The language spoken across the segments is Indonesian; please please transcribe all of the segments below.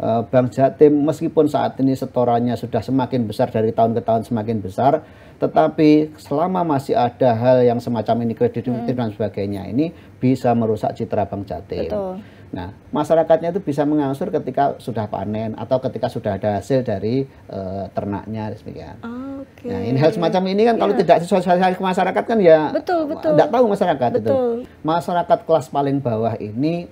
Bank Jatim meskipun saat ini setorannya sudah semakin besar dari tahun ke tahun semakin besar, tetapi selama masih ada hal yang semacam ini kredit fiktif dan sebagainya ini bisa merusak citra Bank Jatim. Betul. Nah, masyarakatnya itu bisa mengangsur ketika sudah panen atau ketika sudah ada hasil dari ternaknya demikian. Oke. Nah, ini hal semacam ini kan kalau tidak sosialisasi ke masyarakat kan ya Betul. tidak tahu masyarakat itu. Betul. Masyarakat kelas paling bawah ini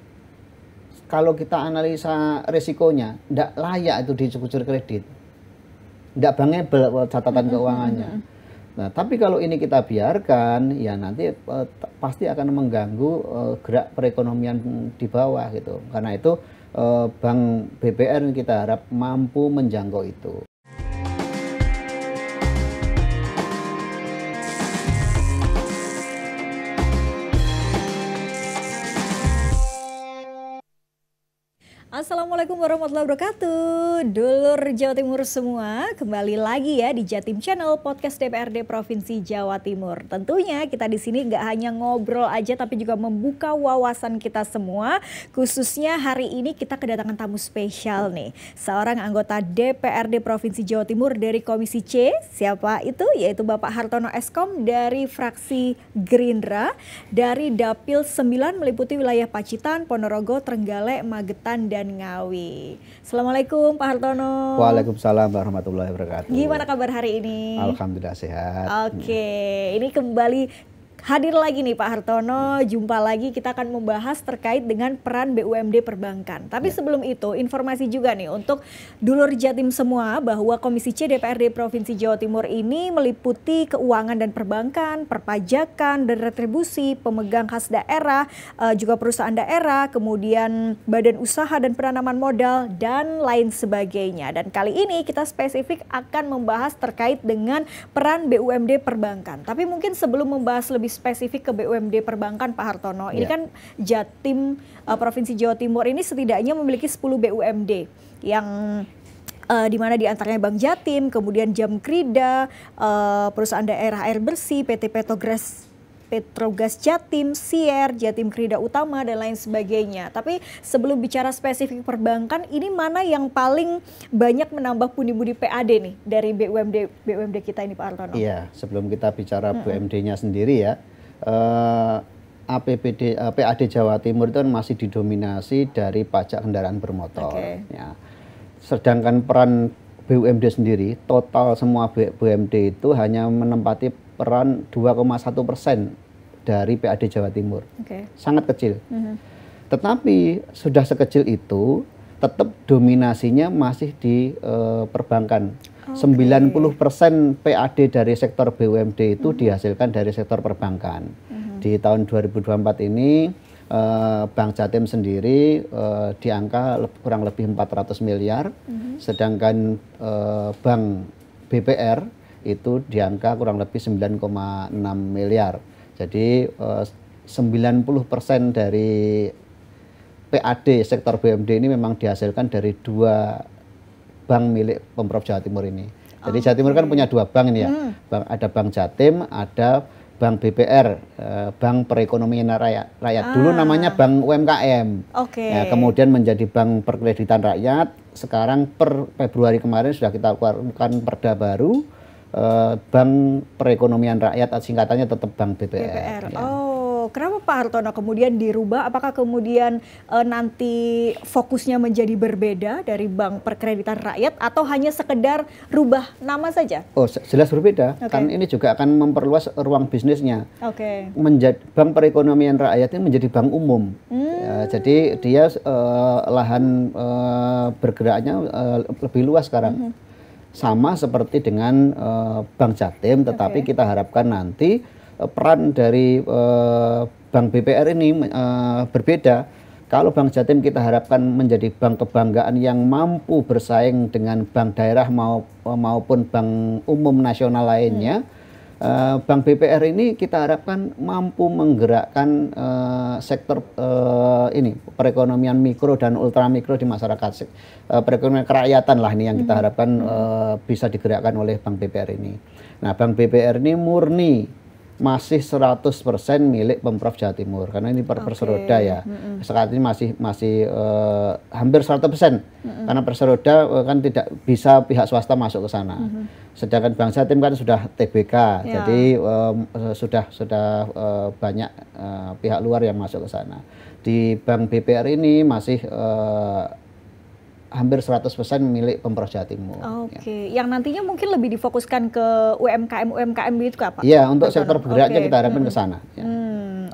kalau kita analisa risikonya tidak layak itu dikucur kredit. Tidak bankable catatan keuangannya. Nah, tapi kalau ini kita biarkan, ya nanti pasti akan mengganggu gerak perekonomian di bawah gitu. Karena itu Bank BPR kita harap mampu menjangkau itu. Assalamualaikum warahmatullahi wabarakatuh. Dulur Jawa Timur semua, kembali lagi ya di Jatim Channel Podcast DPRD Provinsi Jawa Timur. Tentunya kita di sini nggak hanya ngobrol aja tapi juga membuka wawasan kita semua. Khususnya hari ini kita kedatangan tamu spesial nih. Seorang anggota DPRD Provinsi Jawa Timur dari Komisi C. Siapa itu? Yaitu Bapak Hartono Eskom dari fraksi Gerindra dari Dapil 9 meliputi wilayah Pacitan, Ponorogo, Trenggalek, Magetan, dan Ngawi. Assalamualaikum Pak Hartono. Waalaikumsalam warahmatullahi wabarakatuh. Gimana kabar hari ini? Alhamdulillah sehat. Oke, ini kembali hadir lagi nih Pak Hartono, jumpa lagi kita akan membahas terkait dengan peran BUMD perbankan. Tapi sebelum itu informasi juga nih untuk dulur Jatim semua bahwa Komisi C DPRD Provinsi Jawa Timur ini meliputi keuangan dan perbankan, perpajakan dan retribusi, pemegang khas daerah, juga perusahaan daerah, kemudian badan usaha dan penanaman modal dan lain sebagainya. Dan kali ini kita spesifik akan membahas terkait dengan peran BUMD perbankan. Tapi mungkin sebelum membahas lebih spesifik ke BUMD perbankan Pak Hartono, ini kan Jatim Provinsi Jawa Timur ini setidaknya memiliki 10 BUMD yang di mana diantaranya Bank Jatim, kemudian Jamkrida, perusahaan daerah air bersih, PT Petrogas Jatim, Sier, Jatim Krida Utama dan lain sebagainya. Tapi sebelum bicara spesifik perbankan, ini mana yang paling banyak menambah pundi-pundi PAD nih dari BUMD kita ini Pak Hartono? Iya, sebelum kita bicara BUMD-nya sendiri ya, PAD Jawa Timur itu kan masih didominasi dari pajak kendaraan bermotor. Ya. Sedangkan peran BUMD sendiri, total semua BUMD itu hanya menempati peran 2,1% dari PAD Jawa Timur. Sangat kecil. Tetapi sudah sekecil itu, tetap dominasinya masih di perbankan. 90% PAD dari sektor BUMD itu dihasilkan dari sektor perbankan. Di tahun 2024 ini Bank Jatim sendiri di angka kurang lebih 400 miliar, sedangkan Bank BPR itu di angka kurang lebih 9,6 miliar. Jadi 90% dari PAD sektor BUMD ini memang dihasilkan dari dua bank milik Pemprov Jawa Timur ini. Jadi Jawa Timur kan punya dua bank ini ya. Ada Bank Jatim, ada Bank BPR, Bank Perekonomian Rakyat. Dulu namanya Bank UMKM. Ya, kemudian menjadi Bank Perkreditan Rakyat. Sekarang per Februari kemarin sudah kita keluarkan perda baru, Bank Perekonomian Rakyat, singkatannya tetap Bank BPR. Ya. Kenapa Pak Hartono kemudian dirubah? Apakah kemudian nanti fokusnya menjadi berbeda dari Bank Perkreditan Rakyat atau hanya sekedar rubah nama saja? Oh, jelas berbeda. Kan ini juga akan memperluas ruang bisnisnya. Bank Perekonomian Rakyat ini menjadi bank umum. Ya, jadi dia lahan bergeraknya lebih luas sekarang. Sama seperti dengan Bank Jatim, tetapi kita harapkan nanti peran dari Bank BPR ini berbeda. Kalau Bank Jatim kita harapkan menjadi bank kebanggaan yang mampu bersaing dengan bank daerah maupun bank umum nasional lainnya. Bank BPR ini kita harapkan mampu menggerakkan sektor ini perekonomian mikro dan ultramikro di masyarakat, perekonomian kerakyatan lah ini yang kita harapkan bisa digerakkan oleh Bank BPR ini. Nah, Bank BPR ini murni masih 100% milik Pemprov Jawa Timur karena ini Perseroda ya. Saat ini masih hampir 100%. Karena Perseroda kan tidak bisa pihak swasta masuk ke sana. Sedangkan Bank Jatim kan sudah TBK. Jadi sudah banyak pihak luar yang masuk ke sana. Di Bank BPR ini masih hampir 100% milik Pemprov Jawa Timur. Oke, yang nantinya mungkin lebih difokuskan ke UMKM itu apa? Iya, untuk sektor bergeraknya kita harapkan ke sana.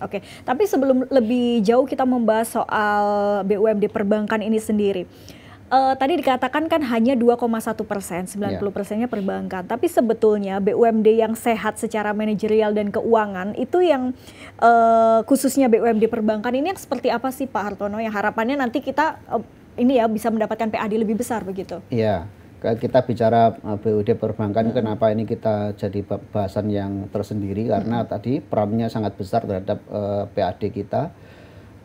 Oke, tapi sebelum lebih jauh kita membahas soal BUMD perbankan ini sendiri. Tadi dikatakan kan hanya 2,1%, 90%-nya perbankan. Tapi sebetulnya BUMD yang sehat secara manajerial dan keuangan itu yang khususnya BUMD perbankan ini yang seperti apa sih Pak Hartono? Yang harapannya nanti kita ini ya bisa mendapatkan PAD lebih besar begitu. Iya, kita bicara BUMD perbankan kenapa ini kita jadi bahasan yang tersendiri karena tadi perannya sangat besar terhadap PAD kita.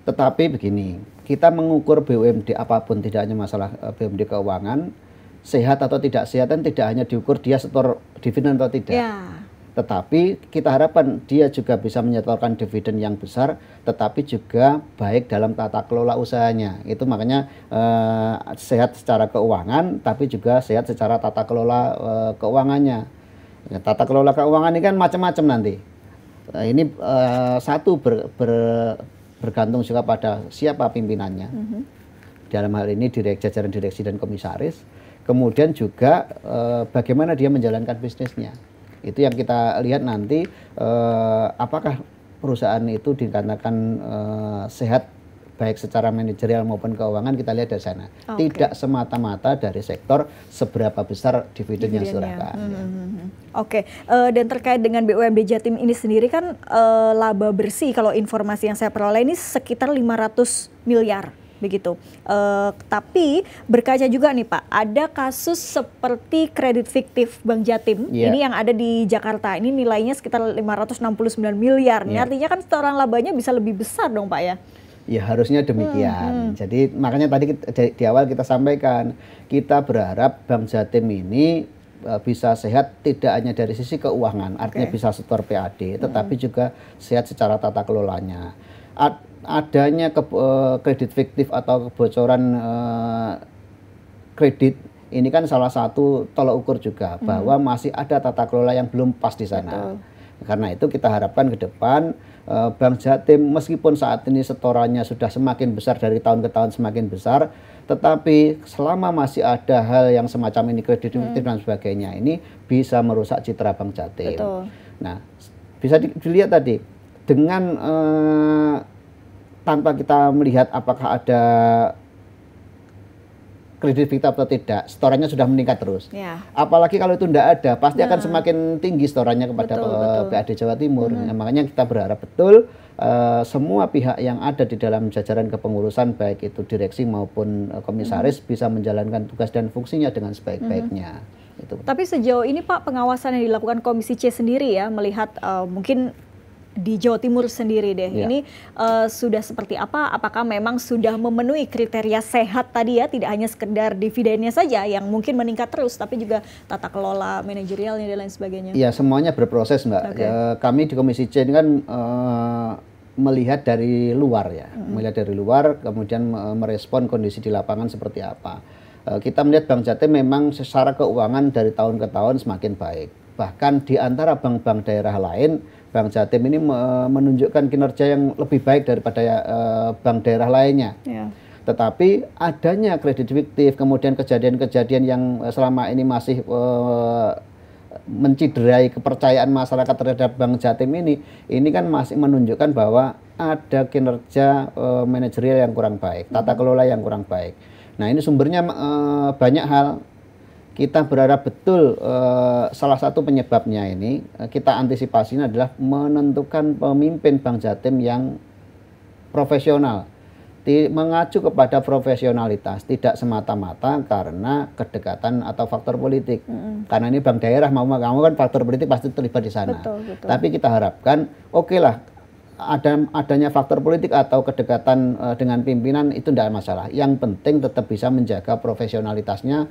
Tetapi begini, kita mengukur BUMD apapun tidak hanya masalah BUMD keuangan sehat atau tidak sehat kan tidak hanya diukur dia setor dividen atau tidak. Tetapi kita harapkan dia juga bisa menyetorkan dividen yang besar, tetapi juga baik dalam tata kelola usahanya. Itu makanya sehat secara keuangan, tapi juga sehat secara tata kelola keuangannya. Tata kelola keuangan ini kan macam-macam nanti. Ini satu bergantung juga pada siapa pimpinannya. Dalam hal ini jajaran direksi dan komisaris. Kemudian juga bagaimana dia menjalankan bisnisnya. Itu yang kita lihat nanti apakah perusahaan itu dikatakan sehat baik secara manajerial maupun keuangan kita lihat dari sana. Tidak semata-mata dari sektor seberapa besar dividen yang diserahkan. Dan terkait dengan BUMD Jatim ini sendiri kan laba bersih kalau informasi yang saya peroleh ini sekitar 500 miliar. Begitu. Tapi berkaca juga nih Pak, ada kasus seperti kredit fiktif Bank Jatim, ini yang ada di Jakarta, ini nilainya sekitar 569 miliar. Ini artinya kan setoran labanya bisa lebih besar dong Pak ya? Ya harusnya demikian. Jadi makanya tadi di awal kita sampaikan, kita berharap Bank Jatim ini bisa sehat tidak hanya dari sisi keuangan, artinya bisa setor PAD, tetapi juga sehat secara tata kelolanya. Adanya kredit fiktif atau kebocoran kredit ini kan salah satu tolak ukur juga bahwa masih ada tata kelola yang belum pas di sana. Karena itu kita harapkan ke depan Bank Jatim meskipun saat ini setorannya sudah semakin besar dari tahun ke tahun semakin besar, tetapi selama masih ada hal yang semacam ini kredit fiktif dan sebagainya ini bisa merusak citra Bank Jatim. Nah, bisa dilihat tadi dengan tanpa kita melihat apakah ada kredit fiktif atau tidak, setorannya sudah meningkat terus. Apalagi kalau itu tidak ada, pasti akan semakin tinggi setorannya kepada PAD Jawa Timur. Nah, makanya kita berharap betul semua pihak yang ada di dalam jajaran kepengurusan, baik itu direksi maupun komisaris, bisa menjalankan tugas dan fungsinya dengan sebaik-baiknya. Tapi sejauh ini Pak, pengawasan yang dilakukan Komisi C sendiri ya, melihat mungkin di Jawa Timur sendiri deh, ini sudah seperti apa? Apakah memang sudah memenuhi kriteria sehat tadi ya, tidak hanya sekedar dividennya saja yang mungkin meningkat terus, tapi juga tata kelola manajerialnya dan lain sebagainya? Ya semuanya berproses Mbak. Kami di Komisi C ini kan melihat dari luar ya, melihat dari luar, kemudian merespon kondisi di lapangan seperti apa. Kita melihat Bank Jatim memang secara keuangan dari tahun ke tahun semakin baik. Bahkan di antara bank-bank daerah lain, Bank Jatim ini menunjukkan kinerja yang lebih baik daripada bank daerah lainnya. Tetapi adanya kredit fiktif, kemudian kejadian-kejadian yang selama ini masih menciderai kepercayaan masyarakat terhadap Bank Jatim ini kan masih menunjukkan bahwa ada kinerja manajerial yang kurang baik, tata kelola yang kurang baik. Nah ini sumbernya banyak hal. Kita berharap betul salah satu penyebabnya ini kita antisipasinya adalah menentukan pemimpin Bank Jatim yang profesional, mengacu kepada profesionalitas, tidak semata-mata karena kedekatan atau faktor politik. Karena ini bank daerah mau kan faktor politik pasti terlibat di sana. Tapi kita harapkan lah adanya faktor politik atau kedekatan dengan pimpinan itu tidak masalah. Yang penting tetap bisa menjaga profesionalitasnya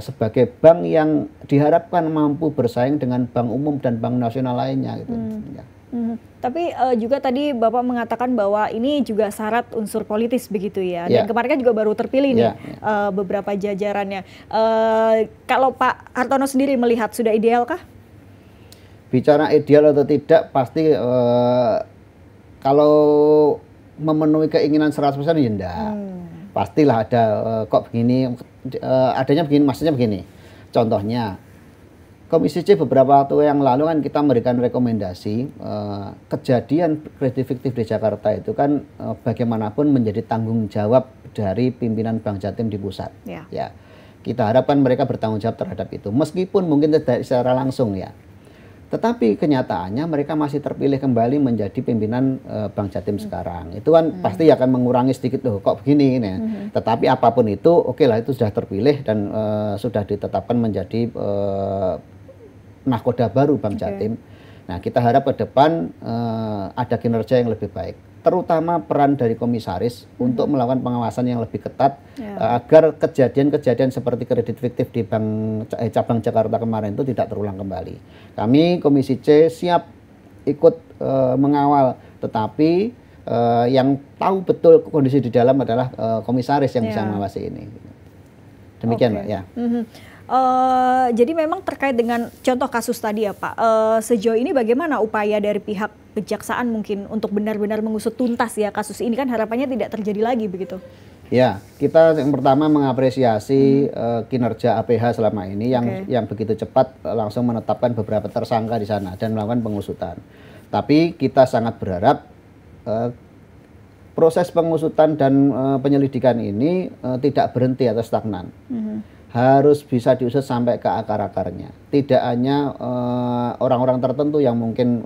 sebagai bank yang diharapkan mampu bersaing dengan bank umum dan bank nasional lainnya gitu. Tapi juga tadi Bapak mengatakan bahwa ini juga syarat unsur politis begitu ya. Dan kemarin kan juga baru terpilih nih beberapa jajarannya. Kalau Pak Hartono sendiri melihat sudah idealkah? Bicara ideal atau tidak pasti kalau memenuhi keinginan 100% ya enggak. Pastilah ada kok begini, adanya begini, maksudnya begini. Contohnya Komisi C beberapa waktu yang lalu kan kita memberikan rekomendasi kejadian kredit fiktif di Jakarta itu kan bagaimanapun menjadi tanggung jawab dari pimpinan Bank Jatim di pusat. Ya, kita harapkan mereka bertanggung jawab terhadap itu, meskipun mungkin tidak secara langsung ya. Tetapi kenyataannya mereka masih terpilih kembali menjadi pimpinan Bank Jatim sekarang. Itu kan pasti akan mengurangi sedikit loh kok begini ya. Tetapi apapun itu, oke lah itu sudah terpilih dan sudah ditetapkan menjadi nahkoda baru Bank Jatim. Nah, kita harap ke depan ada kinerja yang lebih baik, terutama peran dari komisaris untuk melakukan pengawasan yang lebih ketat agar kejadian-kejadian seperti kredit fiktif di cabang Jakarta kemarin itu tidak terulang kembali. Kami Komisi C siap ikut mengawal, tetapi yang tahu betul kondisi di dalam adalah komisaris yang bisa mengawasi ini. Demikian, Mbak ya. Jadi memang terkait dengan contoh kasus tadi ya Pak, sejauh ini bagaimana upaya dari pihak kejaksaan mungkin untuk benar-benar mengusut tuntas ya kasus ini, kan harapannya tidak terjadi lagi begitu? Ya, kita yang pertama mengapresiasi kinerja APH selama ini yang begitu cepat langsung menetapkan beberapa tersangka di sana dan melakukan pengusutan. Tapi kita sangat berharap proses pengusutan dan penyelidikan ini tidak berhenti atau stagnan. Harus bisa diusut sampai ke akar-akarnya. Tidak hanya orang-orang tertentu yang mungkin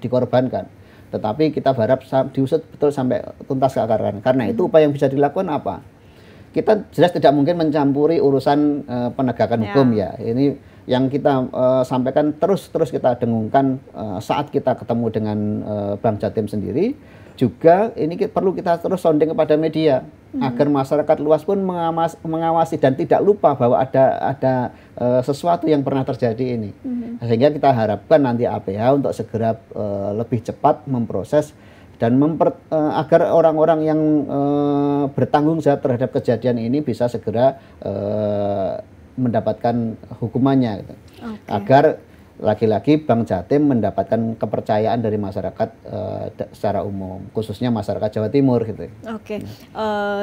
dikorbankan, tetapi kita berharap diusut betul sampai tuntas ke akar-akarnya. Karena itu upaya yang bisa dilakukan apa? Kita jelas tidak mungkin mencampuri urusan penegakan hukum ya. Ini yang kita sampaikan terus kita dengungkan saat kita ketemu dengan Bank Jatim sendiri. Juga ini perlu kita terus sounding kepada media agar masyarakat luas pun mengawasi dan tidak lupa bahwa ada sesuatu yang pernah terjadi ini. Sehingga kita harapkan nanti APH untuk segera lebih cepat memproses dan agar orang-orang yang bertanggung jawab terhadap kejadian ini bisa segera mendapatkan hukumannya gitu. Agar lagi-lagi Bank Jatim mendapatkan kepercayaan dari masyarakat secara umum, khususnya masyarakat Jawa Timur gitu.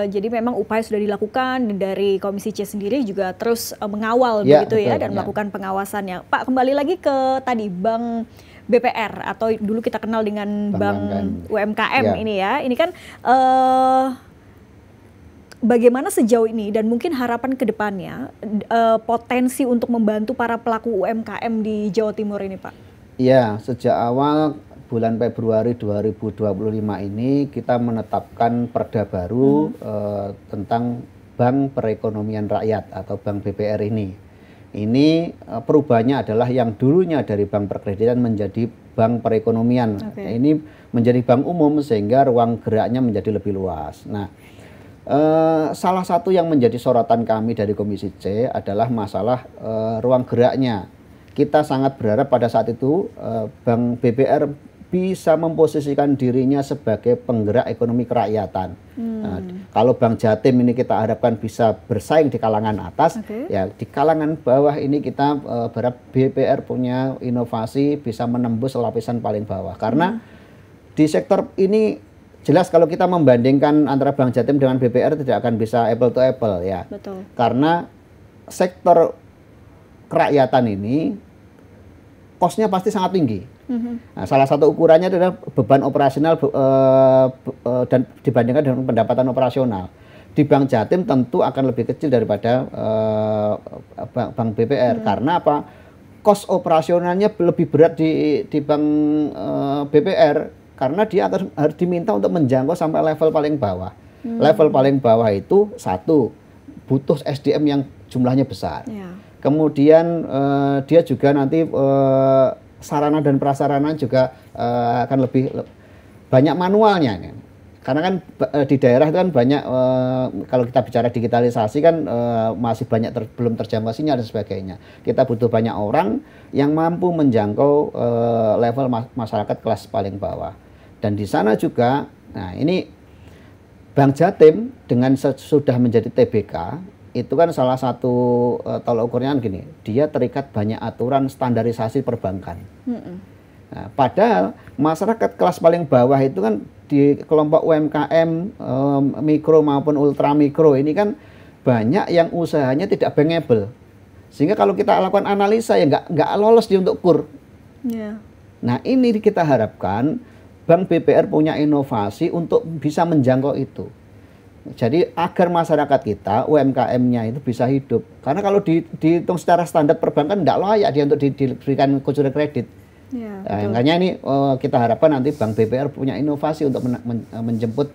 Jadi memang upaya sudah dilakukan dari Komisi C sendiri juga terus mengawal begitu betul, dan melakukan pengawasannya. Pak, kembali lagi ke tadi Bank BPR atau dulu kita kenal dengan Bank UMKM ini ya. Ini kan bagaimana sejauh ini dan mungkin harapan ke depannya potensi untuk membantu para pelaku UMKM di Jawa Timur ini, Pak? Ya, sejak awal bulan Februari 2025 ini kita menetapkan perda baru tentang Bank Perekonomian Rakyat atau Bank BPR ini. Ini perubahannya adalah yang dulunya dari bank perkreditan menjadi bank perekonomian. Ini menjadi bank umum sehingga ruang geraknya menjadi lebih luas. Nah, salah satu yang menjadi sorotan kami dari Komisi C adalah masalah ruang geraknya. Kita sangat berharap pada saat itu Bank BPR bisa memposisikan dirinya sebagai penggerak ekonomi kerakyatan. Nah, kalau Bank Jatim ini kita harapkan bisa bersaing di kalangan atas, ya di kalangan bawah ini kita berharap BPR punya inovasi bisa menembus lapisan paling bawah. Karena di sektor ini jelas kalau kita membandingkan antara Bank Jatim dengan BPR tidak akan bisa apple to apple ya. Betul. Karena sektor kerakyatan ini kosnya pasti sangat tinggi. Nah, salah satu ukurannya adalah beban operasional dan dibandingkan dengan pendapatan operasional. Di Bank Jatim tentu akan lebih kecil daripada Bank BPR. Karena apa? Kos operasionalnya lebih berat di Bank BPR. Karena dia harus diminta untuk menjangkau sampai level paling bawah. Level paling bawah itu satu, butuh SDM yang jumlahnya besar. Kemudian dia juga nanti sarana dan prasarana juga akan lebih banyak manualnya. Karena kan di daerah itu kan banyak kalau kita bicara digitalisasi kan masih banyak belum terjangkau sinyal dan sebagainya. Kita butuh banyak orang yang mampu menjangkau level masyarakat kelas paling bawah. Dan di sana juga, nah ini Bank Jatim dengan sudah menjadi TBK itu kan salah satu tolak ukurnya gini, dia terikat banyak aturan standarisasi perbankan. Nah, padahal masyarakat kelas paling bawah itu kan di kelompok UMKM, mikro maupun ultra mikro ini kan banyak yang usahanya tidak bankable. Sehingga kalau kita lakukan analisa ya nggak lolos dia untuk KUR. Yeah. Nah ini kita harapkan Bank BPR punya inovasi untuk bisa menjangkau itu. Jadi agar masyarakat kita, UMKM-nya itu bisa hidup. Karena kalau dihitung secara standar perbankan nggak layak dia untuk diberikan kucuran kredit. Ya, makanya ini kita harapkan nanti Bank BPR punya inovasi untuk menjemput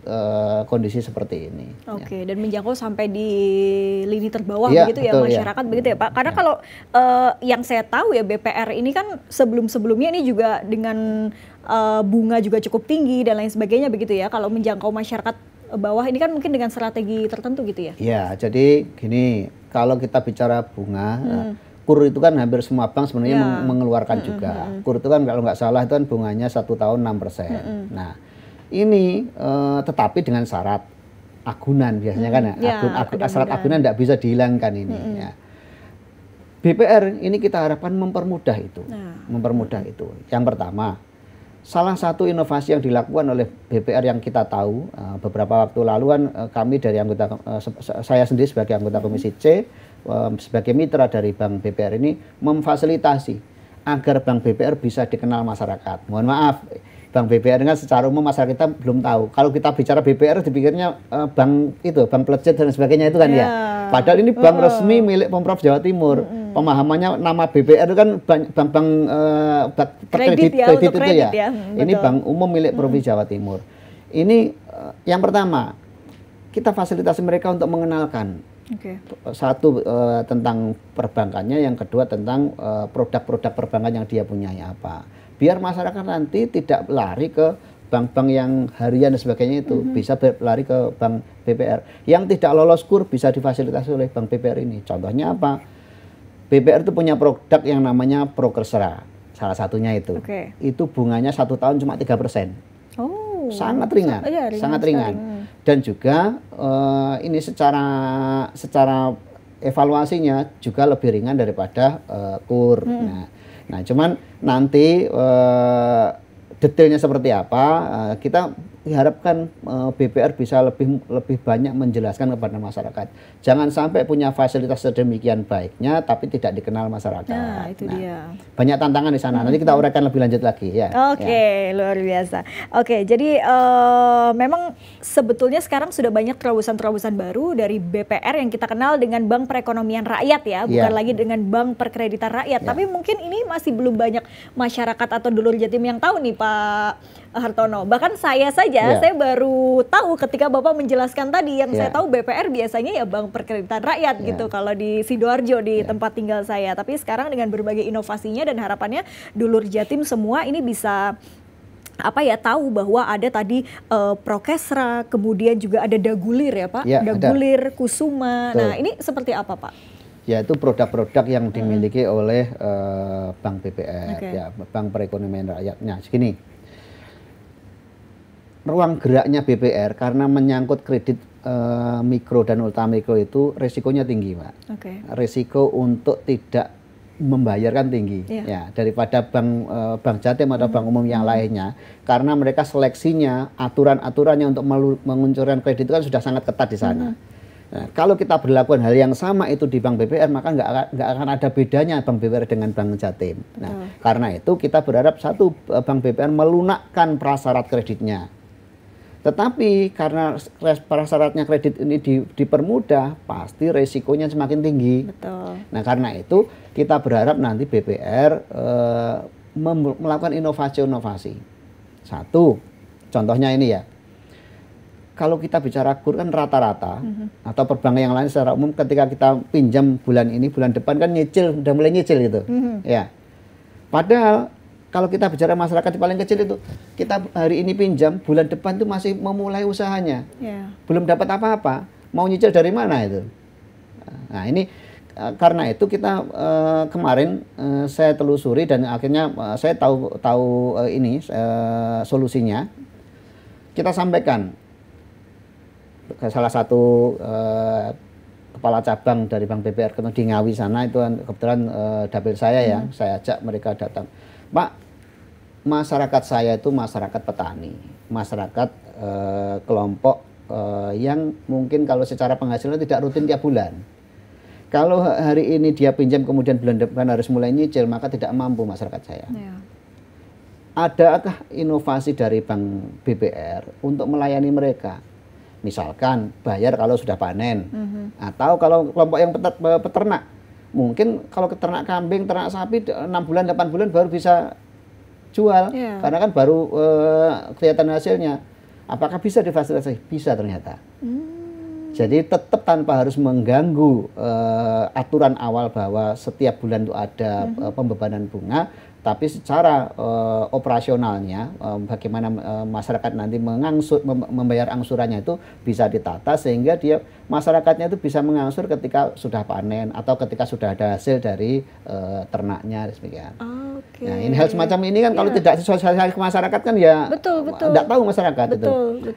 kondisi seperti ini. Oke, dan menjangkau sampai di lini terbawah begitu ya, masyarakat begitu ya Pak. Karena kalau yang saya tahu ya BPR ini kan sebelum-sebelumnya ini juga dengan bunga juga cukup tinggi dan lain sebagainya begitu ya. Kalau menjangkau masyarakat bawah ini kan mungkin dengan strategi tertentu gitu ya. Ya, jadi gini, kalau kita bicara bunga, KUR itu kan hampir semua bank sebenarnya mengeluarkan juga. KUR itu kan kalau nggak salah itu kan bunganya 1 tahun 6%. Nah, ini tetapi dengan syarat agunan biasanya kan ya. Syarat agunan nggak bisa dihilangkan ini. Ya. BPR ini kita harapkan mempermudah itu. Mempermudah itu. Yang pertama, salah satu inovasi yang dilakukan oleh BPR yang kita tahu beberapa waktu lalu kan kami dari anggota saya sendiri sebagai anggota Komisi C sebagai mitra dari Bank BPR ini memfasilitasi agar Bank BPR bisa dikenal masyarakat. Mohon maaf, Bank BPR kan secara umum masyarakat kita belum tahu. Kalau kita bicara BPR dipikirnya bank pelejet dan sebagainya itu kan ya. Padahal ini bank resmi milik Pemprov Jawa Timur. Pemahamannya nama BPR itu kan bank kredit itu ya. Ini bank umum milik Provinsi Jawa Timur. Ini yang pertama, kita fasilitasi mereka untuk mengenalkan. Satu tentang perbankannya, yang kedua tentang produk-produk perbankan yang dia punya apa. Biar masyarakat nanti tidak lari ke bank-bank yang harian dan sebagainya itu, bisa lari ke Bank BPR. Yang tidak lolos KUR bisa difasilitasi oleh Bank BPR ini. Contohnya apa? BPR itu punya produk yang namanya Prokersra, salah satunya itu. Itu bunganya 1 tahun cuma 3%. Sangat ringan, sangat ringan. Dan juga ini secara evaluasinya juga lebih ringan daripada KUR. Nah, cuman nanti detailnya seperti apa kita diharapkan BPR bisa lebih banyak menjelaskan kepada masyarakat. Jangan sampai punya fasilitas sedemikian baiknya tapi tidak dikenal masyarakat. Nah, itu dia. Banyak tantangan di sana. Nanti kita uraikan lebih lanjut lagi ya. Oke, luar biasa. Oke, jadi memang sebetulnya sekarang sudah banyak terobosan-terobosan baru dari BPR yang kita kenal dengan Bank Perekonomian Rakyat ya, bukan lagi dengan Bank Perkreditan Rakyat. Tapi mungkin ini masih belum banyak masyarakat atau dulur Jatim yang tahu nih Pak Hartono. Bahkan saya saja, saya baru tahu ketika Bapak menjelaskan tadi. Yang saya tahu BPR biasanya ya Bank Perkreditan Rakyat gitu kalau di Sidoarjo di tempat tinggal saya. Tapi sekarang dengan berbagai inovasinya dan harapannya dulur Jatim semua ini bisa tahu bahwa ada tadi Prokesra, kemudian juga ada Dagulir ya Pak, Dagulir, Kusuma. Nah ini seperti apa Pak? Yaitu produk-produk yang dimiliki oleh Bank BPR, ya Bank Perekonomian Rakyatnya. Segini. Ruang geraknya BPR karena menyangkut kredit mikro dan ultramikro itu resikonya tinggi, Pak. Resiko untuk tidak membayarkan tinggi, ya daripada bank Jatim atau bank umum yang lainnya, karena mereka seleksinya, aturan-aturannya untuk menguncurkan kredit itu kan sudah sangat ketat di sana. Nah, kalau kita berlakukan hal yang sama itu di Bank BPR, maka nggak akan ada bedanya Bank BPR dengan Bank Jatim. Nah, karena itu kita berharap satu Bank BPR melunakkan prasyarat kreditnya. Tetapi karena prasyaratnya kredit ini dipermudah, pasti resikonya semakin tinggi. Nah, karena itu kita berharap nanti BPR melakukan inovasi-inovasi. Satu, contohnya ini ya. Kalau kita bicara KUR kan rata-rata atau perbankan yang lain secara umum ketika kita pinjam bulan ini, bulan depan kan nyicil, udah mulai nyicil gitu. Ya. Padahal Kalau kita bicara masyarakat yang paling kecil itu, kita hari ini pinjam, bulan depan itu masih memulai usahanya, belum dapat apa-apa, mau nyicil dari mana itu? Nah ini karena itu kita kemarin saya telusuri dan akhirnya saya tahu ini solusinya. Kita sampaikan ke salah satu kepala cabang dari Bank BPR di Ngawi sana, itu kebetulan dapil saya ya, saya ajak mereka datang. Pak, masyarakat saya itu masyarakat petani, masyarakat kelompok yang mungkin kalau secara penghasilan tidak rutin tiap bulan. Kalau hari ini dia pinjam kemudian bulan depan harus mulai nyicil, maka tidak mampu masyarakat saya. Adakah inovasi dari Bank BPR untuk melayani mereka? Misalkan bayar kalau sudah panen, atau kalau kelompok yang peternak, mungkin kalau ternak kambing, ternak sapi 6 bulan, 8 bulan baru bisa jual, karena kan baru kelihatan hasilnya. Apakah bisa difasilitasi? Bisa ternyata. Jadi tetap tanpa harus mengganggu aturan awal bahwa setiap bulan itu ada pembebanan bunga, tapi secara operasionalnya bagaimana masyarakat nanti membayar angsurannya itu bisa ditata sehingga dia masyarakatnya itu bisa mengangsur ketika sudah panen atau ketika sudah ada hasil dari ternaknya demikian. Nah, ini hal semacam ini kan kalau tidak disosialisasi ke masyarakat kan ya tidak tahu masyarakat itu.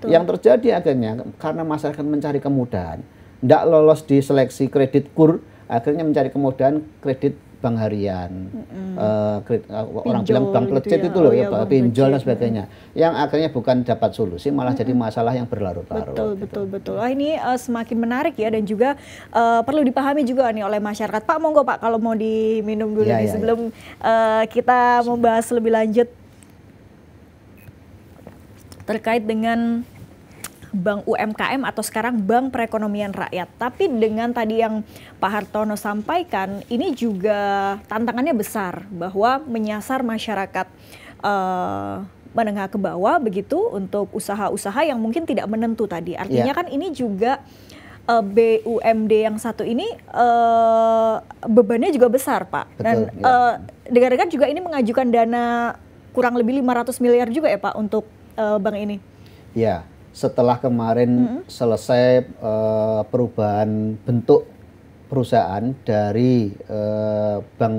Yang terjadi akhirnya karena masyarakat mencari kemudahan, tidak lolos di seleksi kredit KUR, akhirnya mencari kemudahan kredit bank harian, orang bilang bank plecet gitu itu loh, pinjol dan sebagainya, yang akhirnya bukan dapat solusi, malah jadi masalah yang berlarut-larut. Betul. Ini semakin menarik ya, dan juga perlu dipahami juga nih oleh masyarakat. Pak, monggo Pak, kalau mau diminum dulu nih sebelum kita membahas lebih lanjut terkait dengan Bank UMKM atau sekarang Bank Perekonomian Rakyat. Tapi dengan tadi yang Pak Hartono sampaikan, ini juga tantangannya besar bahwa menyasar masyarakat menengah ke bawah begitu untuk usaha-usaha yang mungkin tidak menentu tadi. Artinya kan ini juga BUMD yang satu ini bebannya juga besar, Pak. Dan dengar-dengar juga ini mengajukan dana kurang lebih 500 miliar juga ya Pak untuk bank ini. Ya. Setelah kemarin selesai perubahan bentuk perusahaan dari bank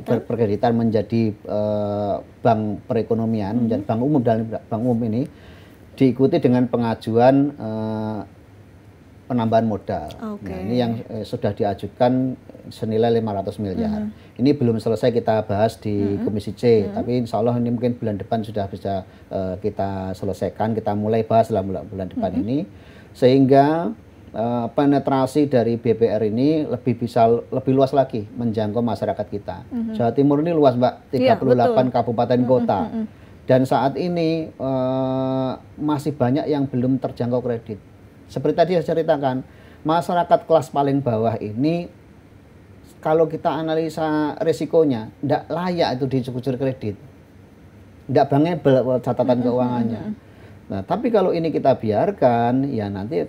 perkreditan menjadi bank perekonomian, menjadi bank umum, dalam bank umum ini diikuti dengan pengajuan penambahan modal. Nah, ini yang sudah diajukan senilai 500 miliar. Ini belum selesai kita bahas di Komisi C, tapi insya Allah ini mungkin bulan depan sudah bisa kita selesaikan, kita mulai bahas dalam bulan depan ini, sehingga penetrasi dari BPR ini lebih luas lagi menjangkau masyarakat kita. Jawa Timur ini luas Mbak, 38 kabupaten kota. Dan saat ini masih banyak yang belum terjangkau kredit. Seperti tadi saya ceritakan, masyarakat kelas paling bawah ini kalau kita analisa risikonya, tidak layak itu dikucur kredit, tidak bankable catatan keuangannya. Nah, tapi kalau ini kita biarkan, ya nanti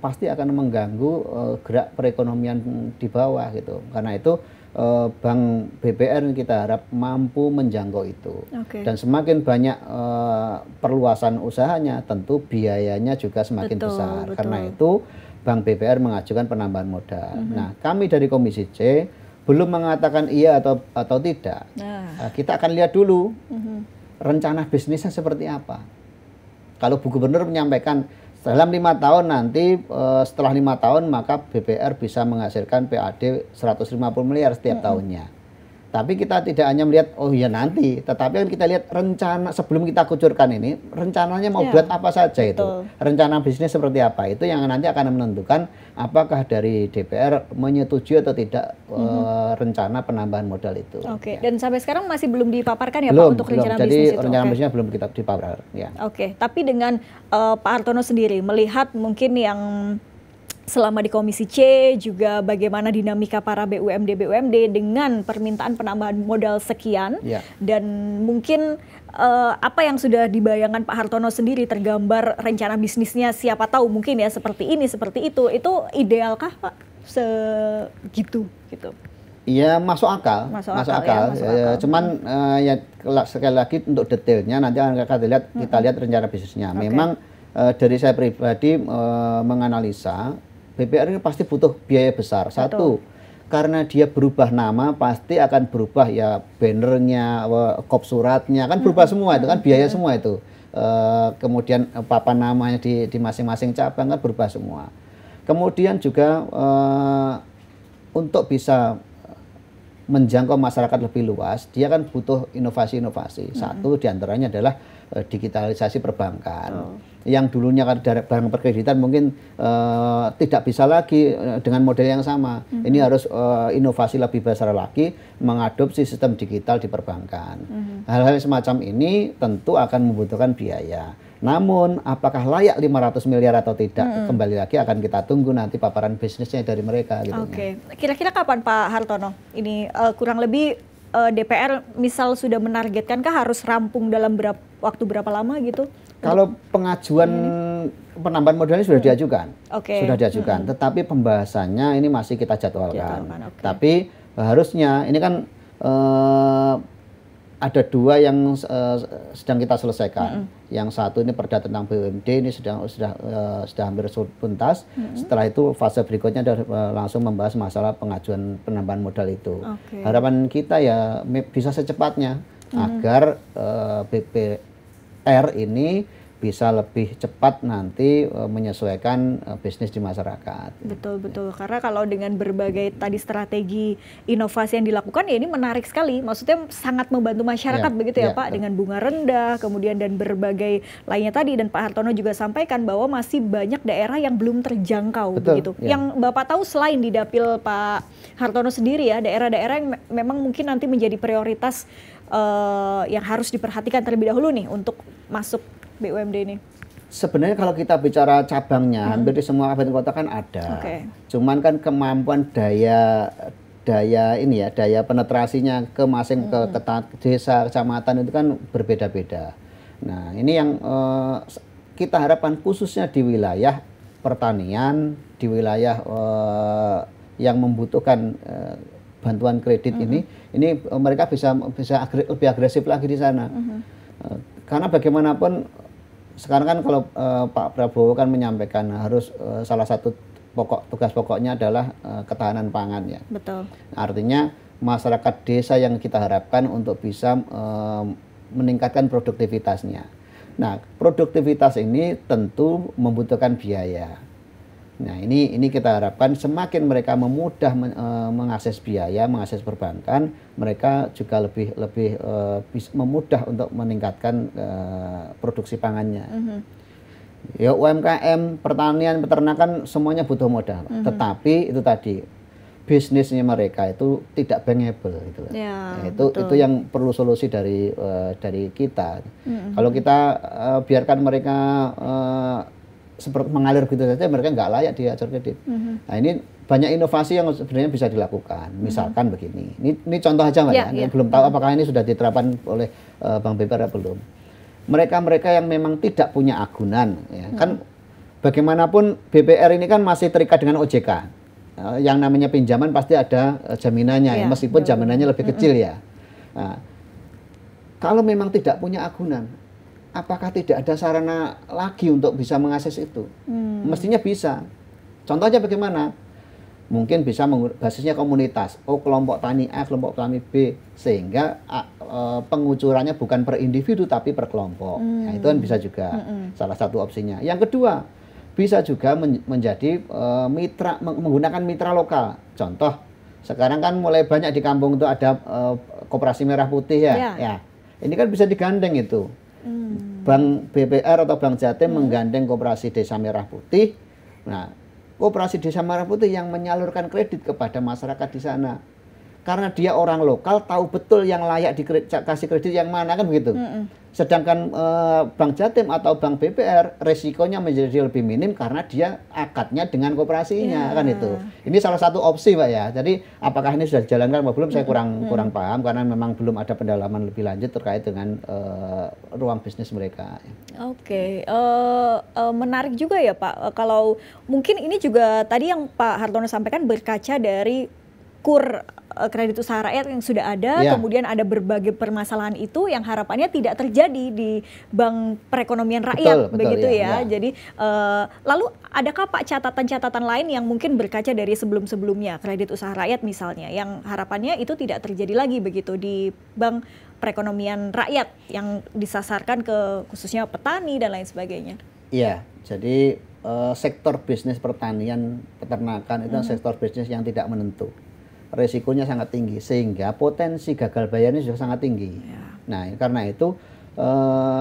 pasti akan mengganggu gerak perekonomian di bawah gitu. Karena itu Bank BPR kita harap mampu menjangkau itu. Dan semakin banyak perluasan usahanya, tentu biayanya juga semakin besar. Karena itu Bank BPR mengajukan penambahan modal. Nah, kami dari Komisi C belum mengatakan iya atau tidak. Kita akan lihat dulu rencana bisnisnya seperti apa. Kalau Bu Gubernur menyampaikan dalam 5 tahun nanti, setelah 5 tahun maka BPR bisa menghasilkan PAD 150 miliar setiap tahunnya. Tapi kita tidak hanya melihat oh iya nanti, tetapi kan kita lihat rencana sebelum kita kucurkan ini, rencananya mau buat apa saja itu. Rencana bisnis seperti apa itu yang nanti akan menentukan apakah dari DPR menyetujui atau tidak rencana penambahan modal itu. Dan sampai sekarang masih belum dipaparkan ya Pak untuk rencana bisnis itu. Jadi rencana bisnisnya belum kita dipaparkan. Ya. Tapi dengan Pak Hartono sendiri melihat mungkin yang selama di Komisi C juga bagaimana dinamika para BUMD dengan permintaan penambahan modal sekian dan mungkin apa yang sudah dibayangkan Pak Hartono sendiri tergambar rencana bisnisnya siapa tahu mungkin ya seperti ini seperti itu idealkah Pak segitu gitu? Iya, masuk akal. Masuk akal. Cuman ya sekali lagi untuk detailnya nanti akan kita lihat rencana bisnisnya. Memang dari saya pribadi menganalisa BPR ini pasti butuh biaya besar. Satu, karena dia berubah nama pasti akan berubah ya bannernya, kop suratnya kan berubah semua itu kan biaya semua itu. Kemudian papan namanya di masing-masing cabang kan berubah semua. Kemudian juga untuk bisa menjangkau masyarakat lebih luas, dia kan butuh inovasi-inovasi. Satu diantaranya adalah digitalisasi perbankan. Yang dulunya kan dari bank perkreditan mungkin tidak bisa lagi dengan model yang sama. Ini harus inovasi lebih besar lagi, mengadopsi sistem digital di perbankan. Hal-hal semacam ini tentu akan membutuhkan biaya. Namun apakah layak 500 miliar atau tidak, kembali lagi akan kita tunggu nanti paparan bisnisnya dari mereka. Gitu. Oke, kira-kira kapan Pak Hartono? Ini kurang lebih DPR misal sudah menargetkankah harus rampung dalam waktu berapa lama gitu? Kalau pengajuan penambahan modalnya sudah diajukan, sudah diajukan, tetapi pembahasannya ini masih kita jadwalkan. Tapi harusnya ini kan ada dua yang sedang kita selesaikan. Yang satu ini perda tentang BUMD ini sudah hampir tuntas. Setelah itu fase berikutnya langsung membahas masalah pengajuan penambahan modal itu. Harapan kita ya bisa secepatnya agar BPR ini bisa lebih cepat nanti menyesuaikan bisnis di masyarakat. Betul. Karena kalau dengan berbagai tadi strategi inovasi yang dilakukan ya ini menarik sekali. Maksudnya sangat membantu masyarakat begitu ya Pak, dengan bunga rendah, kemudian dan berbagai lainnya tadi. Dan Pak Hartono juga sampaikan bahwa masih banyak daerah yang belum terjangkau begitu. Yang Bapak tahu selain di dapil Pak Hartono sendiri ya, daerah-daerah yang memang mungkin nanti menjadi prioritas yang harus diperhatikan terlebih dahulu nih untuk masuk BUMD ini? Sebenarnya kalau kita bicara cabangnya, hampir di semua kabupaten kota kan ada. Cuman kan kemampuan daya penetrasinya ke desa, kecamatan itu kan berbeda-beda. Nah, ini yang kita harapkan khususnya di wilayah pertanian, di wilayah yang membutuhkan bantuan kredit ini mereka bisa lebih agresif lagi di sana. Karena bagaimanapun sekarang kan kalau Pak Prabowo kan menyampaikan harus salah satu tugas pokoknya adalah ketahanan pangan ya. Betul. Artinya masyarakat desa yang kita harapkan untuk bisa meningkatkan produktivitasnya. Nah, produktivitas ini tentu membutuhkan biaya. Nah, ini kita harapkan semakin mereka memudah mengakses biaya, mengakses perbankan, mereka juga lebih memudah untuk meningkatkan produksi pangannya. Ya UMKM, pertanian, peternakan semuanya butuh modal. Tetapi itu tadi bisnisnya mereka itu tidak bankable gitu. Itu yang perlu solusi dari kita. Kalau kita biarkan mereka seperti mengalir gitu saja, mereka nggak layak diajar kredit. Nah, ini banyak inovasi yang sebenarnya bisa dilakukan. Misalkan begini, ini contoh aja Mbak ya. Belum tahu apakah ini sudah diterapkan oleh Bank BPR atau belum. Mereka yang memang tidak punya agunan, ya, kan bagaimanapun BPR ini kan masih terikat dengan OJK. Yang namanya pinjaman pasti ada jaminannya, ya, meskipun jaminannya lebih kecil ya. Nah, kalau memang tidak punya agunan, apakah tidak ada sarana lagi untuk bisa mengakses itu? Mestinya bisa. Contohnya bagaimana? Mungkin bisa basisnya komunitas. Kelompok tani A, kelompok tani B. Sehingga pengucurannya bukan per individu tapi per kelompok. Nah, itu kan bisa juga salah satu opsinya. Yang kedua, bisa juga menjadi mitra, menggunakan mitra lokal. Contoh, sekarang kan mulai banyak di kampung itu ada koperasi merah putih ya. Ini kan bisa digandeng itu. Bank BPR atau Bank Jatim menggandeng koperasi Desa Merah Putih. Nah, koperasi Desa Merah Putih yang menyalurkan kredit kepada masyarakat di sana. Karena dia orang lokal, tahu betul yang layak dikasih kredit yang mana kan begitu. Sedangkan Bank Jatim atau Bank BPR resikonya menjadi lebih minim karena dia akadnya dengan koperasinya kan itu. Ini salah satu opsi Pak ya. Jadi apakah ini sudah dijalankan atau belum saya kurang paham karena memang belum ada pendalaman lebih lanjut terkait dengan ruang bisnis mereka. Menarik juga ya Pak. Kalau mungkin ini juga tadi yang Pak Hartono sampaikan berkaca dari KUR kredit usaha rakyat yang sudah ada, kemudian ada berbagai permasalahan itu yang harapannya tidak terjadi di Bank Perekonomian Rakyat, begitu ya. Jadi lalu adakah Pak catatan-catatan lain yang mungkin berkaca dari sebelum-sebelumnya kredit usaha rakyat misalnya, yang harapannya itu tidak terjadi lagi begitu di Bank Perekonomian Rakyat yang disasarkan ke khususnya petani dan lain sebagainya? Iya, jadi sektor bisnis pertanian, peternakan itu sektor bisnis yang tidak menentu. Resikonya sangat tinggi sehingga potensi gagal bayarnya juga sangat tinggi. Nah, karena itu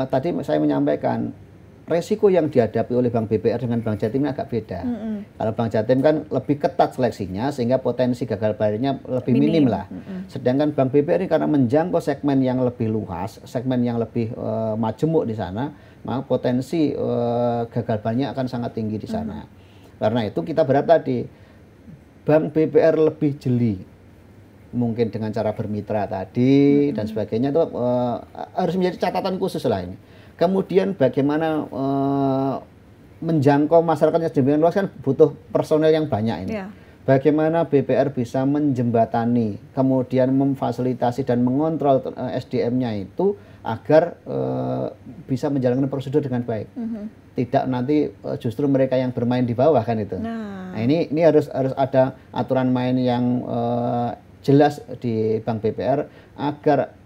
tadi saya menyampaikan resiko yang dihadapi oleh Bank BPR dengan Bank Jatim ini agak beda. Kalau Bank Jatim kan lebih ketat seleksinya sehingga potensi gagal bayarnya lebih minim lah. Sedangkan Bank BPR ini karena menjangkau segmen yang lebih luas, segmen yang lebih majemuk di sana, maka potensi gagal bayarnya akan sangat tinggi di sana. Karena itu kita berharap tadi Bank BPR lebih jeli, mungkin dengan cara bermitra tadi dan sebagainya itu harus menjadi catatan khusus lah ini. Kemudian bagaimana menjangkau masyarakat yang sedemikian luas kan butuh personel yang banyak ini. Bagaimana BPR bisa menjembatani, kemudian memfasilitasi dan mengontrol SDM-nya itu agar bisa menjalankan prosedur dengan baik. Tidak nanti justru mereka yang bermain di bawah kan itu. Nah ini harus ada aturan main yang jelas di Bank BPR agar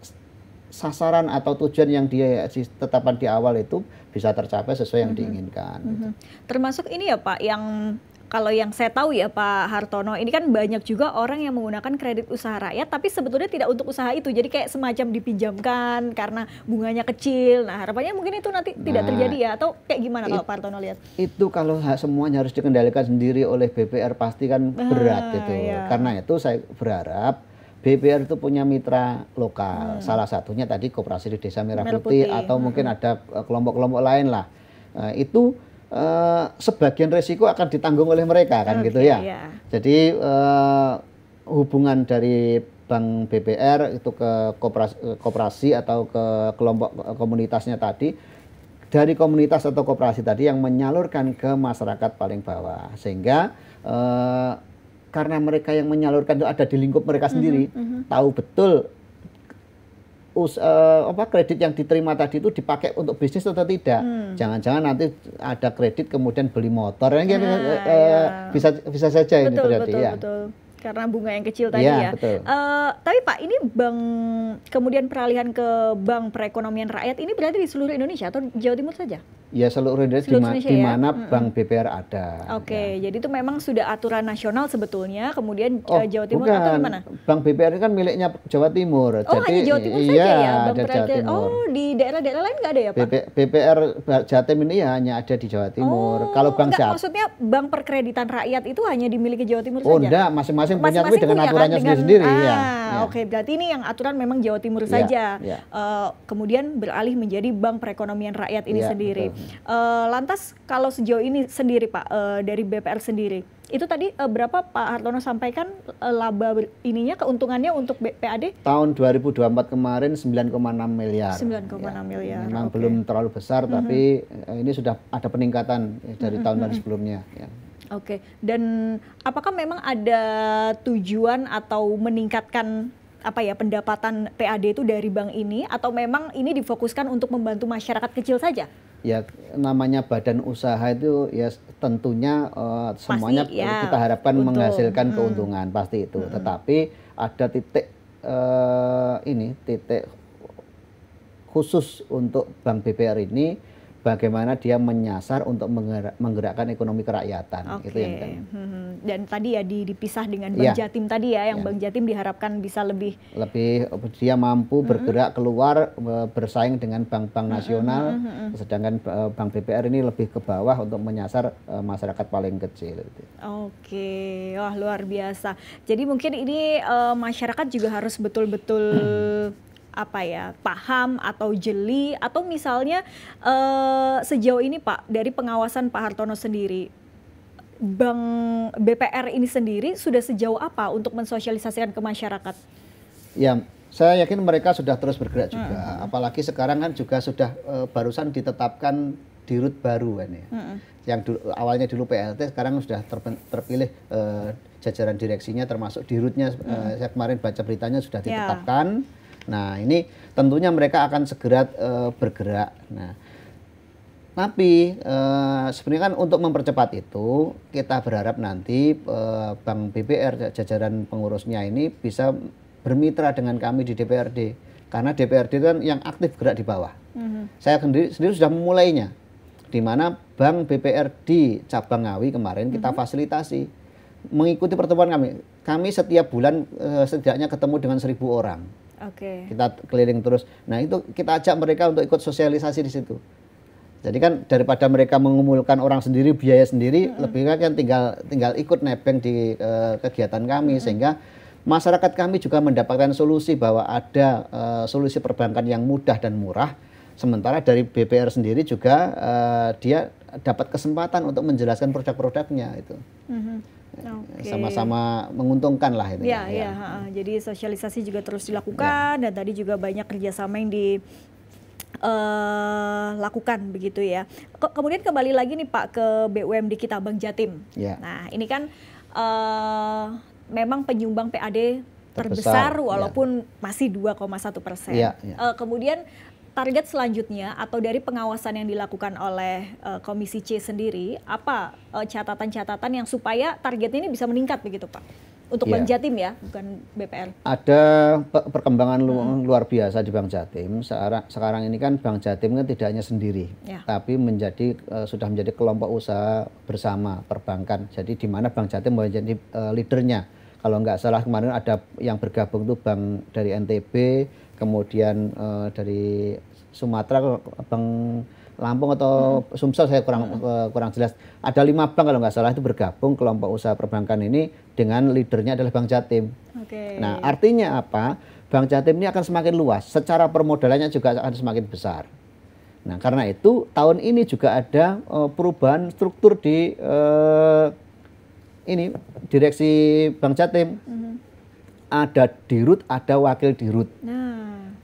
sasaran atau tujuan yang dia tetapkan di awal itu bisa tercapai sesuai yang diinginkan. Gitu. Termasuk ini ya Pak, yang kalau yang saya tahu ya Pak Hartono, ini kan banyak juga orang yang menggunakan kredit usaha rakyat tapi sebetulnya tidak untuk usaha itu, jadi kayak semacam dipinjamkan karena bunganya kecil. Nah harapannya mungkin itu nanti tidak terjadi ya, atau kayak gimana kalau Pak Hartono lihat? Itu kalau semuanya harus dikendalikan sendiri oleh BPR pasti kan berat gitu. Karena itu saya berharap BPR itu punya mitra lokal, salah satunya tadi Koperasi di Desa Merah Putih atau mungkin ada kelompok-kelompok lain lah. Itu sebagian resiko akan ditanggung oleh mereka kan gitu ya. Jadi hubungan dari Bank BPR itu ke koperasi atau ke kelompok komunitasnya tadi, dari komunitas atau koperasi tadi yang menyalurkan ke masyarakat paling bawah, sehingga karena mereka yang menyalurkan itu ada di lingkup mereka sendiri, tahu betul kredit yang diterima tadi itu dipakai untuk bisnis atau tidak. Jangan-jangan nanti ada kredit kemudian beli motor, bisa saja ini terjadi. Betul. Karena bunga yang kecil tadi ya. Tapi Pak, ini bank kemudian peralihan ke Bank Perekonomian Rakyat ini berarti di seluruh Indonesia atau Jawa Timur saja? Ya seluruh Indonesia di mana Bank BPR ada. Jadi itu memang sudah aturan nasional sebetulnya, kemudian Jawa Timur atau gimana? Bank BPR kan miliknya Jawa Timur. Hanya Jawa Timur saja ya? Jawa Timur. Di daerah-daerah lain nggak ada ya Pak? BPR Jatim ini hanya ada di Jawa Timur. Kalau Bank Jatim, maksudnya Bank Perkreditan Rakyat itu hanya dimiliki Jawa Timur saja? Enggak, masing-masing punya tapi dengan aturannya sendiri-sendiri. Berarti ini yang aturan memang Jawa Timur saja. Kemudian beralih menjadi Bank Perekonomian Rakyat ini sendiri. Lantas kalau sejauh ini sendiri Pak, dari BPR sendiri, itu tadi berapa Pak Hartono sampaikan laba ininya, keuntungannya untuk PAD? Tahun 2024 kemarin 9,6 miliar. 9,6 miliar. Memang belum terlalu besar, tapi ini sudah ada peningkatan dari tahun sebelumnya. Dan apakah memang ada tujuan atau meningkatkan pendapatan PAD itu dari bank ini, atau memang ini difokuskan untuk membantu masyarakat kecil saja? Ya namanya badan usaha itu ya tentunya semuanya kita harapkan menghasilkan keuntungan, pasti itu. Tetapi ada titik khusus untuk Bank BPR ini, bagaimana dia menyasar untuk menggerakkan ekonomi kerakyatan. Itu yang penting. Dan tadi ya dipisah dengan Bank Jatim tadi ya, yang Bank Jatim diharapkan bisa lebih dia mampu bergerak keluar bersaing dengan bank-bank nasional, sedangkan Bank BPR ini lebih ke bawah untuk menyasar masyarakat paling kecil. Wah luar biasa. Jadi mungkin ini masyarakat juga harus betul-betul paham atau jeli, atau misalnya sejauh ini Pak, dari pengawasan Pak Hartono sendiri, Bank BPR ini sendiri sudah sejauh apa untuk mensosialisasikan ke masyarakat? Ya, saya yakin mereka sudah terus bergerak juga. Apalagi sekarang kan juga sudah barusan ditetapkan dirut baru kan ya. Yang awalnya dulu PLT, sekarang sudah terpilih jajaran direksinya, termasuk dirutnya. Saya kemarin baca beritanya sudah ditetapkan. Nah ini tentunya mereka akan segera bergerak. Nah tapi sebenarnya kan untuk mempercepat itu kita berharap nanti Bank BBR jajaran pengurusnya ini bisa bermitra dengan kami di DPRD, karena DPRD kan yang aktif gerak di bawah. Saya sendiri sudah memulainya, di mana Bank BPR di cabang Ngawi kemarin kita fasilitasi mengikuti pertemuan kami. Kami setiap bulan setidaknya ketemu dengan 1.000 orang. Kita keliling terus. Nah itu kita ajak mereka untuk ikut sosialisasi di situ. Jadi kan daripada mereka mengumpulkan orang sendiri, biaya sendiri, lebih baik kan tinggal ikut nebeng di kegiatan kami, sehingga masyarakat kami juga mendapatkan solusi bahwa ada solusi perbankan yang mudah dan murah. Sementara dari BPR sendiri juga dia dapat kesempatan untuk menjelaskan produk-produknya itu. Sama-sama menguntungkan lah itu. Jadi sosialisasi juga terus dilakukan, dan tadi juga banyak kerjasama yang dilakukan begitu ya. Kemudian kembali lagi nih Pak ke BUMD kita Bank Jatim. Nah ini kan memang penyumbang PAD terbesar walaupun masih 2,1%. Kemudian target selanjutnya atau dari pengawasan yang dilakukan oleh Komisi C sendiri, apa catatan-catatan yang supaya target ini bisa meningkat begitu Pak? Untuk Bank Jatim ya, bukan BPR. Ada perkembangan luar biasa di Bank Jatim. Sekarang ini kan Bank Jatim kan tidak hanya sendiri, tapi sudah menjadi kelompok usaha bersama perbankan. Jadi di mana Bank Jatim menjadi leadernya. Kalau nggak salah kemarin ada yang bergabung itu bank dari NTB, kemudian dari Sumatera, Bank Lampung atau Sumsel, saya kurang jelas. Ada 5 bank kalau nggak salah itu bergabung kelompok usaha perbankan ini, dengan leadernya adalah Bank Jatim. Nah artinya apa? Bank Jatim ini akan semakin luas, secara permodalannya juga akan semakin besar. Nah karena itu tahun ini juga ada perubahan struktur di direksi Bank Jatim. Ada dirut, ada wakil dirut.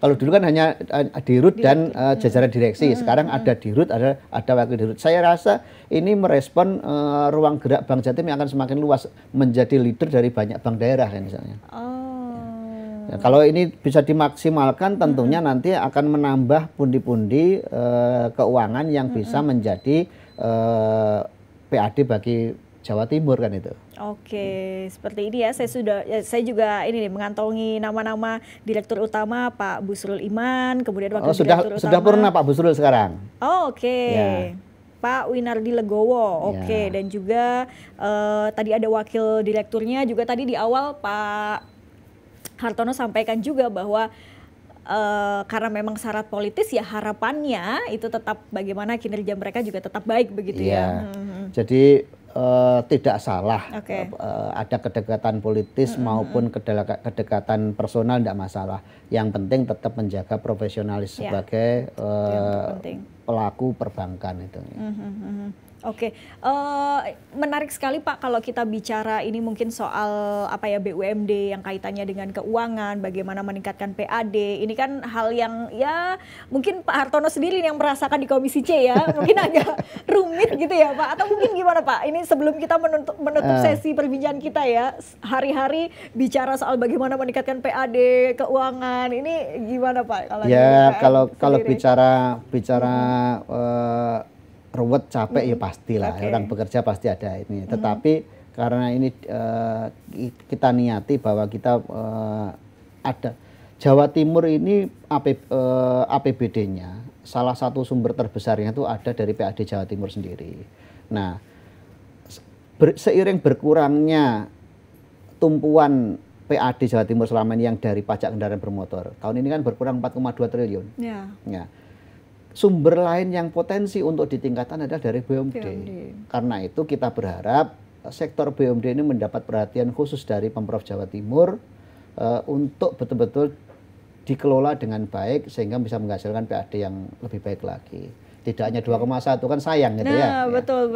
Kalau dulu kan hanya dirut dan jajaran direksi, sekarang ada dirut, ada wakil dirut. Saya rasa ini merespon ruang gerak Bank Jatim yang akan semakin luas, menjadi leader dari banyak bank daerah kan misalnya. Ya, kalau ini bisa dimaksimalkan, tentunya nanti akan menambah pundi-pundi keuangan yang bisa menjadi PAD bagi Jawa Timur kan itu. Seperti ini ya. Saya juga ini nih mengantongi nama-nama Direktur Utama Pak Busrul Iman, kemudian Wakil Direktur Utama. Sudah purna Pak Busrul sekarang. Pak Winardi Legowo. Dan juga tadi ada Wakil Direkturnya juga, tadi di awal Pak Hartono sampaikan juga bahwa karena memang syarat politis ya harapannya itu tetap bagaimana kinerja mereka juga tetap baik begitu ya. Jadi tidak salah ada kedekatan politis maupun kedekatan personal, tidak masalah. Yang penting tetap menjaga profesionalis sebagai pelaku perbankan itu. Menarik sekali Pak kalau kita bicara ini mungkin soal BUMD yang kaitannya dengan keuangan, bagaimana meningkatkan PAD. Ini kan hal yang ya mungkin Pak Hartono sendiri yang merasakan di Komisi C ya, mungkin agak rumit gitu ya Pak. Atau mungkin gimana Pak? Ini sebelum kita menutup sesi perbincangan kita ya, hari-hari bicara soal bagaimana meningkatkan PAD, keuangan. Ini gimana Pak? Kalau bicara ruwet, capek ya pastilah, orang bekerja pasti ada ini. Tetapi karena ini kita niati bahwa kita ada Jawa Timur ini APBD-nya salah satu sumber terbesarnya itu ada dari PAD Jawa Timur sendiri. Nah, seiring berkurangnya tumpuan PAD Jawa Timur selama ini yang dari pajak kendaraan bermotor, tahun ini kan berkurang 4,2 triliun. Sumber lain yang potensi untuk ditingkatkan adalah dari BUMD. Karena itu kita berharap sektor BUMD ini mendapat perhatian khusus dari Pemprov Jawa Timur untuk betul-betul dikelola dengan baik sehingga bisa menghasilkan PAD yang lebih baik lagi. Tidak hanya 2,1 kan sayang gitu ya. Betul.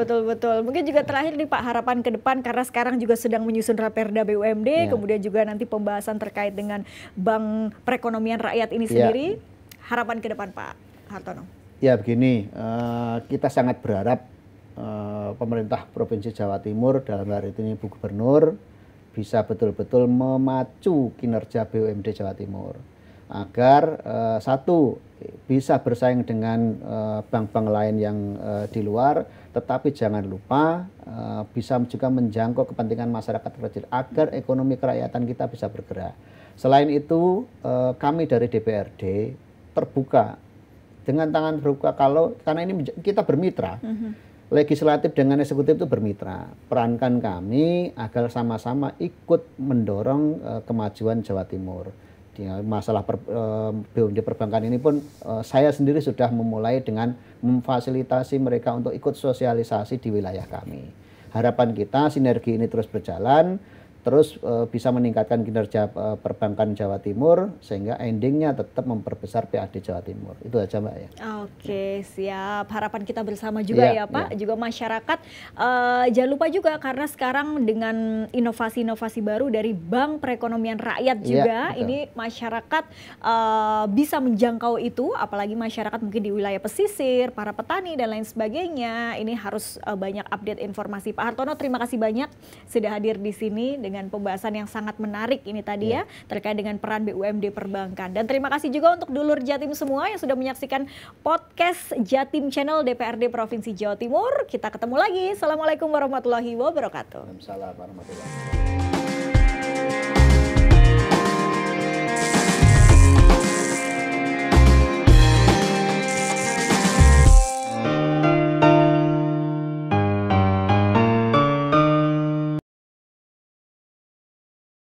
Mungkin juga terakhir nih Pak, harapan ke depan karena sekarang juga sedang menyusun Raperda BUMD, kemudian juga nanti pembahasan terkait dengan Bank Perekonomian Rakyat ini sendiri. Harapan ke depan Pak Hartono. Ya begini, kita sangat berharap pemerintah Provinsi Jawa Timur dalam hal ini Bu Gubernur bisa betul-betul memacu kinerja BUMD Jawa Timur agar satu bisa bersaing dengan bank-bank lain yang di luar, tetapi jangan lupa bisa juga menjangkau kepentingan masyarakat kecil agar ekonomi kerakyatan kita bisa bergerak. Selain itu kami dari DPRD terbuka dengan tangan terbuka karena ini kita bermitra. Legislatif dengan eksekutif itu bermitra. Perankan kami agar sama-sama ikut mendorong kemajuan Jawa Timur. Masalah BUMD perbankan ini pun saya sendiri sudah memulai dengan memfasilitasi mereka untuk ikut sosialisasi di wilayah kami. Harapan kita sinergi ini terus berjalan, terus bisa meningkatkan kinerja perbankan Jawa Timur sehingga endingnya tetap memperbesar PAD Jawa Timur. Itu aja Mbak ya. Oke, siap. Harapan kita bersama juga ya Pak, juga masyarakat. Jangan lupa juga karena sekarang dengan inovasi-inovasi baru dari Bank Perekonomian Rakyat juga, ini masyarakat bisa menjangkau itu, apalagi masyarakat mungkin di wilayah pesisir, para petani dan lain sebagainya. Ini harus banyak update informasi. Pak Hartono, terima kasih banyak sudah hadir di sini dengan pembahasan yang sangat menarik ini tadi ya terkait dengan peran BUMD perbankan. Dan terima kasih juga untuk dulur Jatim semua yang sudah menyaksikan podcast Jatim Channel DPRD Provinsi Jawa Timur. Kita ketemu lagi. Assalamualaikum warahmatullahi wabarakatuh. Waalaikumsalam warahmatullahi wabarakatuh.